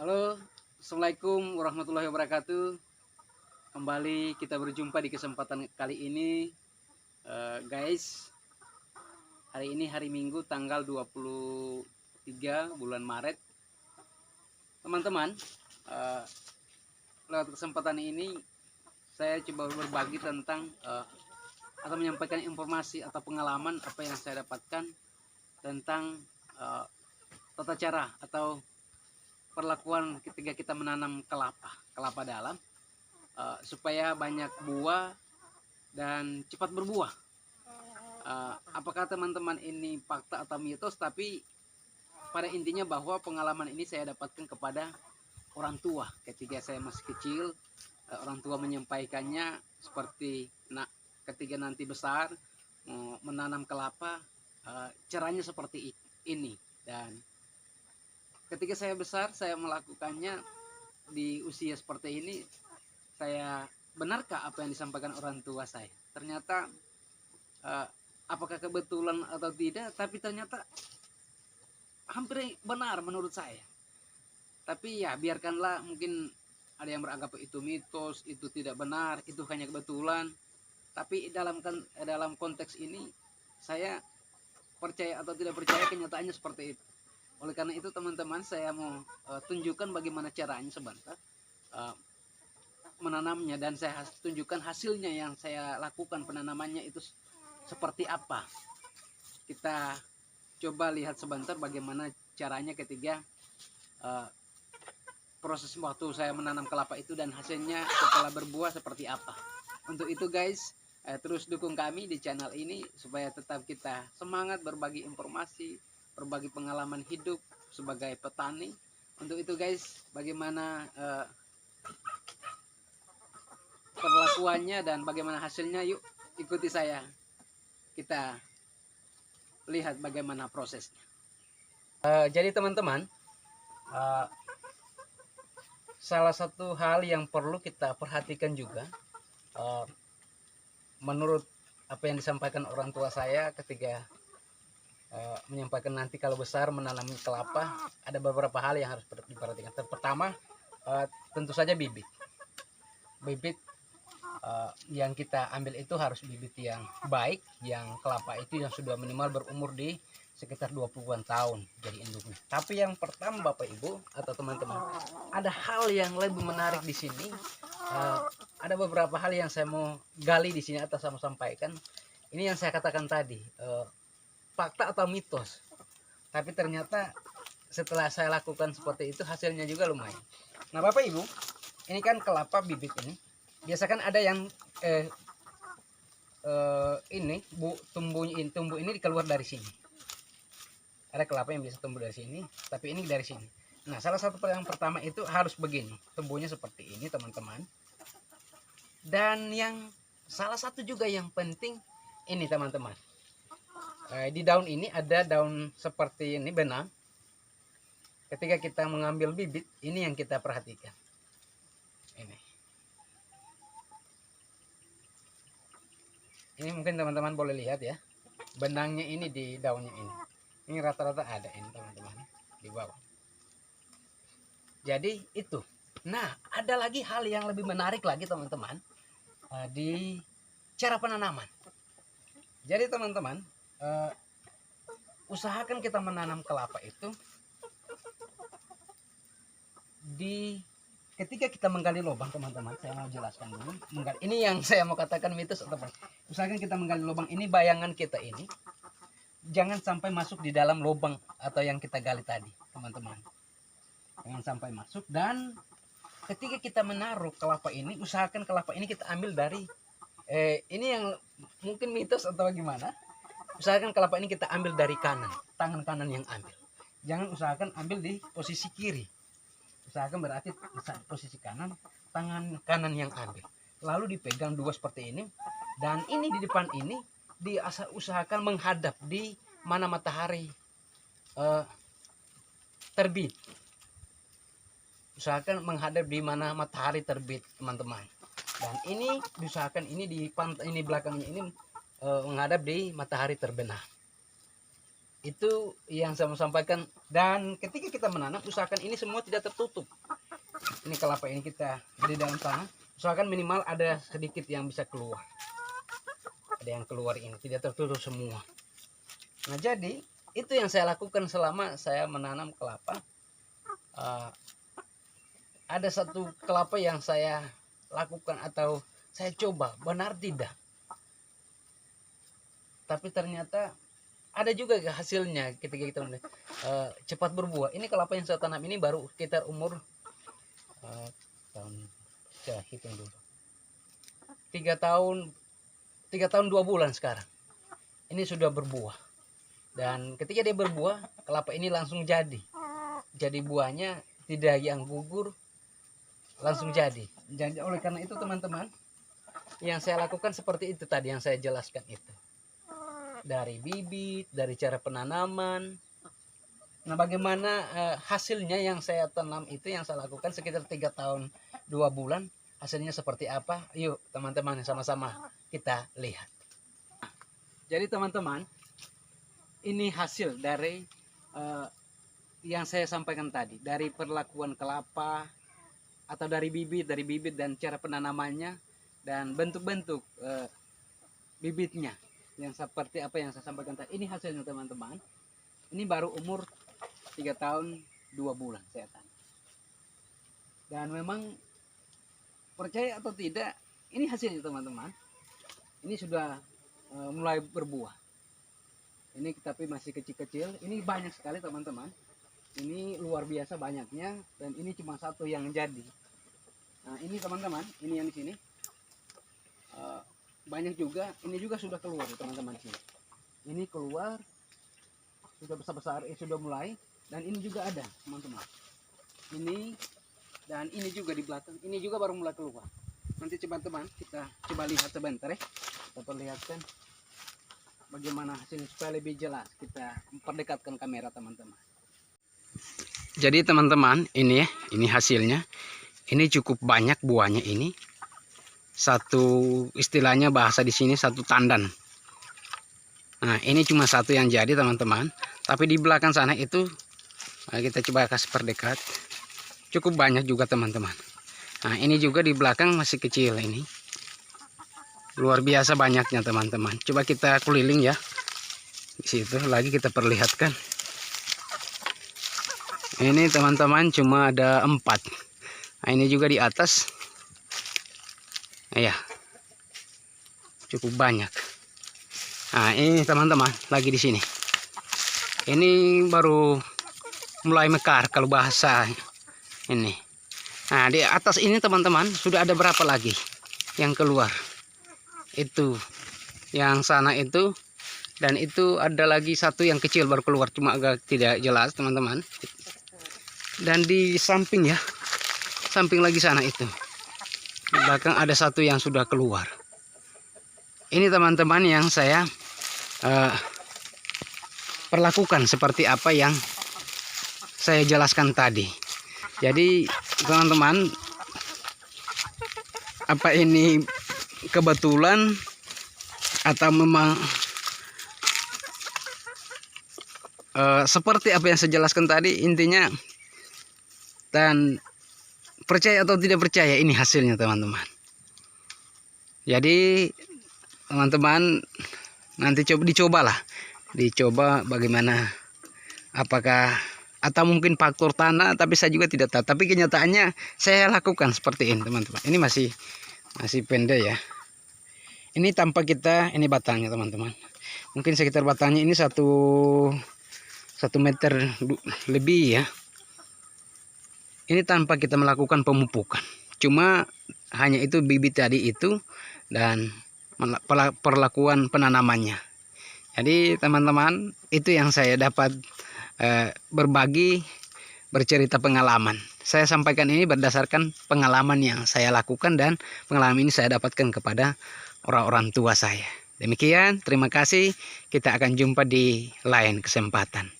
Halo, assalamualaikum warahmatullahi wabarakatuh. Kembali kita berjumpa di kesempatan kali ini, guys. Hari ini hari Minggu, tanggal 23 bulan Maret. Teman-teman, eh, lewat kesempatan ini saya coba berbagi tentang atau menyampaikan informasi atau pengalaman apa yang saya dapatkan tentang tata cara atau perlakuan ketika kita menanam kelapa dalam, supaya banyak buah dan cepat berbuah. Apakah teman-teman ini fakta atau mitos, tapi pada intinya bahwa pengalaman ini saya dapatkan kepada orang tua ketika saya masih kecil. Orang tua menyampaikannya seperti, nah, ketika nanti besar menanam kelapa, caranya seperti ini. Dan ketika saya besar, saya melakukannya di usia seperti ini. Saya benarkah apa yang disampaikan orang tua saya? Ternyata apakah kebetulan atau tidak, tapi ternyata hampir benar menurut saya. Tapi ya biarkanlah, mungkin ada yang beranggap itu mitos, itu tidak benar, itu hanya kebetulan. Tapi dalam konteks ini saya percaya atau tidak percaya, kenyataannya seperti itu. Oleh karena itu teman-teman, saya mau tunjukkan bagaimana caranya sebentar menanamnya, dan saya tunjukkan hasilnya yang saya lakukan penanamannya itu seperti apa. Kita coba lihat sebentar bagaimana caranya ketika proses waktu saya menanam kelapa itu dan hasilnya setelah berbuah seperti apa. Untuk itu guys, terus dukung kami di channel ini supaya tetap kita semangat berbagi informasi, berbagi pengalaman hidup sebagai petani. Untuk itu guys, bagaimana perlakuannya dan bagaimana hasilnya, yuk ikuti saya. Kita lihat bagaimana prosesnya. Jadi teman-teman, salah satu hal yang perlu kita perhatikan juga, menurut apa yang disampaikan orang tua saya ketika menyampaikan nanti kalau besar menanami kelapa, ada beberapa hal yang harus diperhatikan. Pertama, tentu saja bibit yang kita ambil itu harus bibit yang baik, yang kelapa itu yang sudah minimal berumur di sekitar 20-an tahun jadi induknya. Tapi yang pertama Bapak Ibu atau teman-teman, ada hal yang lebih menarik di sini. Ada beberapa hal yang saya mau gali di sini atau saya mau sampaikan. Ini yang saya katakan tadi, fakta atau mitos. Tapi ternyata setelah saya lakukan seperti itu, hasilnya juga lumayan. Nah Bapak Ibu, ini kan kelapa bibit ini. Biasakan ada yang ini tumbuh ini keluar dari sini. Ada kelapa yang bisa tumbuh dari sini, tapi ini dari sini. Nah, salah satu yang pertama itu harus begini, tumbuhnya seperti ini teman-teman. Dan yang salah satu juga yang penting ini teman-teman, di daun ini ada daun seperti ini benang. Ketika kita mengambil bibit, ini yang kita perhatikan. Ini mungkin teman-teman boleh lihat ya, benangnya ini di daunnya ini. Ini rata-rata ada ini teman-teman di bawah. Jadi itu. Nah, ada lagi hal yang lebih menarik lagi teman-teman, di cara penanaman. Jadi teman-teman, usahakan kita menanam kelapa itu di ketika kita menggali lubang teman-teman. Saya mau jelaskan dulu. Ini yang saya mau katakan mitos atau apa. Usahakan kita menggali lubang ini, bayangan kita ini jangan sampai masuk di dalam lubang atau yang kita gali tadi teman-teman. Jangan sampai masuk. Dan ketika kita menaruh kelapa ini, usahakan kelapa ini kita ambil dari ini yang mungkin mitos atau gimana. Usahakan kelapa ini kita ambil dari kanan, tangan kanan yang ambil. Jangan usahakan ambil di posisi kiri. Usahakan berarti posisi kanan, tangan kanan yang ambil. Lalu dipegang dua seperti ini. Dan ini di depan ini usahakan menghadap di mana matahari terbit. Usahakan menghadap di mana matahari terbit teman-teman. Dan ini diusahakan ini di pantai ini belakangnya ini menghadap di matahari terbenam. itu yang saya mau sampaikan. Dan ketika kita menanam, usahakan ini semua tidak tertutup. Ini kelapa ini kita di dalam tanah, usahakan minimal ada sedikit yang bisa keluar. Ada yang keluar, ini tidak tertutup semua. Nah, jadi itu yang saya lakukan selama saya menanam kelapa. Ada satu kelapa yang saya lakukan atau saya coba, benar tidak, tapi ternyata ada juga hasilnya ketika kita cepat berbuah. Ini kelapa yang saya tanam ini baru sekitar umur saya hitung dulu, 3 tahun 2 bulan sekarang. Ini sudah berbuah, dan ketika dia berbuah, kelapa ini langsung jadi buahnya, tidak yang gugur, langsung jadi. Oleh karena itu teman-teman, yang saya lakukan seperti itu tadi yang saya jelaskan itu, dari bibit, dari cara penanaman. Nah, bagaimana hasilnya yang saya tanam itu, yang saya lakukan sekitar 3 tahun 2 bulan, hasilnya seperti apa? Yuk teman-teman, sama-sama kita lihat. Jadi teman-teman, ini hasil dari yang saya sampaikan tadi, dari perlakuan kelapa atau dari bibit dan cara penanamannya dan bentuk-bentuk bibitnya yang seperti apa yang saya sampaikan tadi. Ini hasilnya teman-teman. Ini baru umur 3 tahun 2 bulan saya tanam. Dan memang percaya atau tidak, ini hasilnya teman-teman. Ini sudah mulai berbuah. Ini tapi masih kecil-kecil. Ini banyak sekali teman-teman. Ini luar biasa banyaknya, dan ini cuma satu yang jadi. Nah, ini teman-teman, ini yang di sini banyak juga. Ini juga sudah keluar teman-teman sini. Ini keluar sudah besar-besar, sudah mulai. Dan ini juga ada teman-teman. Ini dan ini juga di belakang. Ini juga baru mulai keluar. Nanti teman-teman kita coba lihat sebentar ya. Kita perlihatkan bagaimana hasilnya supaya lebih jelas. Kita memperdekatkan kamera teman-teman. Jadi teman-teman, ini ya, ini hasilnya. Ini cukup banyak buahnya ini. Satu, istilahnya bahasa di sini, satu tandan. Nah, ini cuma satu yang jadi teman-teman. Tapi di belakang sana itu, kita coba kasih perdekat. Cukup banyak juga teman-teman. Nah, ini juga di belakang masih kecil ini. Luar biasa banyaknya teman-teman. Coba kita keliling ya. Di situ lagi kita perlihatkan. Ini teman-teman cuma ada 4. Nah, ini juga di atas. Ya, cukup banyak. Nah, ini teman-teman lagi di sini. Ini baru mulai mekar kalau bahasa ini. Nah, di atas ini teman-teman sudah ada berapa lagi yang keluar. Itu yang sana itu, dan itu ada lagi satu yang kecil baru keluar, cuma agak tidak jelas teman-teman. Dan di samping ya, samping lagi sana itu, di belakang ada satu yang sudah keluar. Ini teman-teman yang saya perlakukan seperti apa yang saya jelaskan tadi. Jadi teman-teman, apa ini kebetulan atau memang seperti apa yang saya jelaskan tadi, intinya. Dan percaya atau tidak percaya, ini hasilnya teman-teman. Jadi teman-teman nanti dicoba bagaimana, apakah atau mungkin faktor tanah, tapi saya juga tidak tahu. Tapi kenyataannya saya lakukan seperti ini teman-teman. Ini masih pendek ya. Ini tanpa kita, ini batangnya teman-teman. Mungkin sekitar batangnya ini 1 meter lebih ya. Ini tanpa kita melakukan pemupukan. Cuma hanya itu bibit tadi itu dan perlakuan penanamannya. Jadi teman-teman, itu yang saya dapat berbagi, bercerita pengalaman. Saya sampaikan ini berdasarkan pengalaman yang saya lakukan, dan pengalaman ini saya dapatkan kepada orang-orang tua saya. Demikian, terima kasih. Kita akan jumpa di lain kesempatan.